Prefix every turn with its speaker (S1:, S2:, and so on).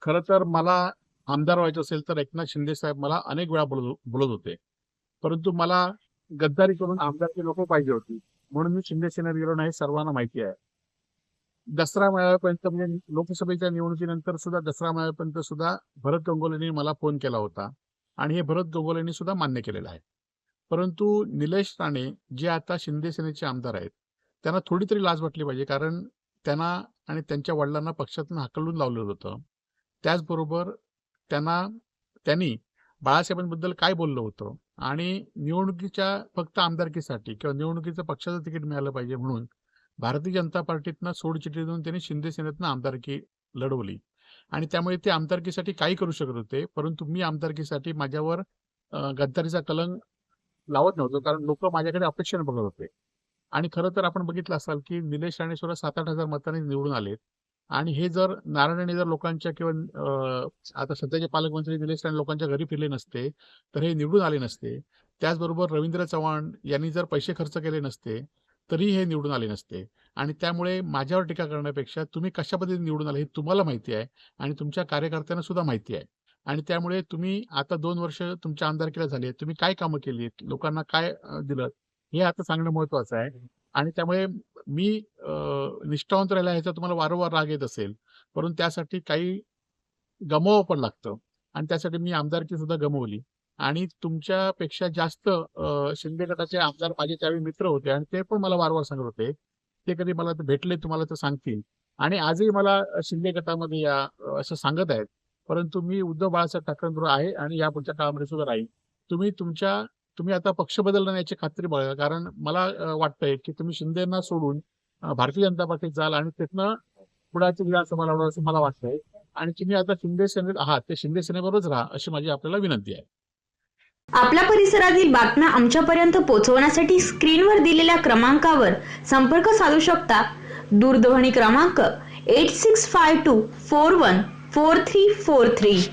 S1: खरं तर मला आमदार व्हायचं असेल तर एकनाथ शिंदे साहेब मला अनेक वेळा बोलत होते. परंतु मला गद्दारी करून आमदारकी नको पाहिजे होती. म्हणून मी शिंदे सेनेत गेलो नाही, सर्वांना माहिती आहे. दसरा मेळाव्यापर्यंत म्हणजे लोकसभेच्या निवडणुकीनंतर सुद्धा दसरा मेळाव्यापर्यंत सुद्धा भरत गंगोलेंनी मला फोन केला होता आणि हे भरत गंगोलेंनी सुद्धा मान्य केलेलं आहे. परंतु निलेश राणे जे आता शिंदे सेनेचे आमदार आहेत, त्यांना थोडी तरी लाज वाटली पाहिजे. कारण त्यांना आणि त्यांच्या वडिलांना पक्षातून हाकलून लावलेलं होतं. त्याचबरोबर त्यांनी बाळासाहेबांबद्दल काय बोललं होतं आणि निवडणुकीच्या फक्त आमदारकीसाठी किंवा निवडणुकीचं पक्षाचं तिकीट मिळालं पाहिजे म्हणून भारतीय जनता पार्टीतनं सोडचिठ्ठी देऊन त्यांनी शिंदे सेनेतनं आमदारकी लढवली आणि त्यामुळे ते आमदारकीसाठी काही करू शकत होते. परंतु मी आमदारकीसाठी माझ्यावर गद्दारीचा कलंक लावत नव्हतो, कारण लोक माझ्याकडे अपेक्षेने बघत होते. आणि खरं तर आपण बघितलं असाल की निलेश राणे सुद्धा 7-8 हजार मतांनी निवडून आलेत. आणि हे जर नारायणाने जर लोकांच्या किंवा आता सध्याचे पालकमंत्री निलेश राणे लोकांच्या घरी फिरले नसते तर हे निवडून आले नसते. त्याचबरोबर रवींद्र चव्हाण यांनी जर पैसे खर्च केले नसते तरी हे निवडून आले नसते. आणि त्यामुळे माझ्यावर टीका करण्यापेक्षा तुम्ही कशा पद्धतीने निवडून आले हे तुम्हाला माहिती आहे आणि तुमच्या कार्यकर्त्यांना सुद्धा माहिती आहे. आणि त्यामुळे तुम्ही आता 2 वर्ष तुमच्या आमदारकीला झाली, तुम्ही काय कामं केली, लोकांना काय दिलं, हे आता सांगणं महत्वाचं आहे. आणि त्यामुळे मी निष्ठावंत राहिला ह्याचा तुम्हाला वारंवार राग येत असेल, परंतु त्यासाठी काही गमवावं पण लागतं. आणि त्यासाठी मी आमदारकी सुद्धा गमवली. आणि तुमच्यापेक्षा जास्त शिंदे गटाचे आमदार माझे त्यावेळी मित्र होते आणि ते पण मला वारंवार सांगत होते. ते कधी मला भेटले तुम्हाला तर सांगतील. आणि आजही मला शिंदे गटामध्ये या असं सांगत आहेत. परंतु मी उद्धव बाळासाहेब ठाकरेंबरोबर आहे आणि यापुढच्या काळामध्ये सुद्धा राहील. तुम्ही आता पक्ष बदलणार याची खात्री बाळगा, कारण मला वाटतंय की तुम्ही शिंदेना सोडून भारतीय जनता पार्टीत जाल आणि तिथनं पुढाची विधानसभा लढवणार असं मला वाटतंय. आणि तुम्ही आता शिंदे सेनेत आहात ते शिंदे सेनेबरोबरच राहा अशी माझी आपल्याला विनंती आहे.
S2: आपल्या परिसरातील बातम्या आमच्यापर्यंत पोहोचवण्यासाठी स्क्रीनवर दिलेल्या क्रमांकावर संपर्क साधू शकता. दूरध्वनी क्रमांक 8652414343.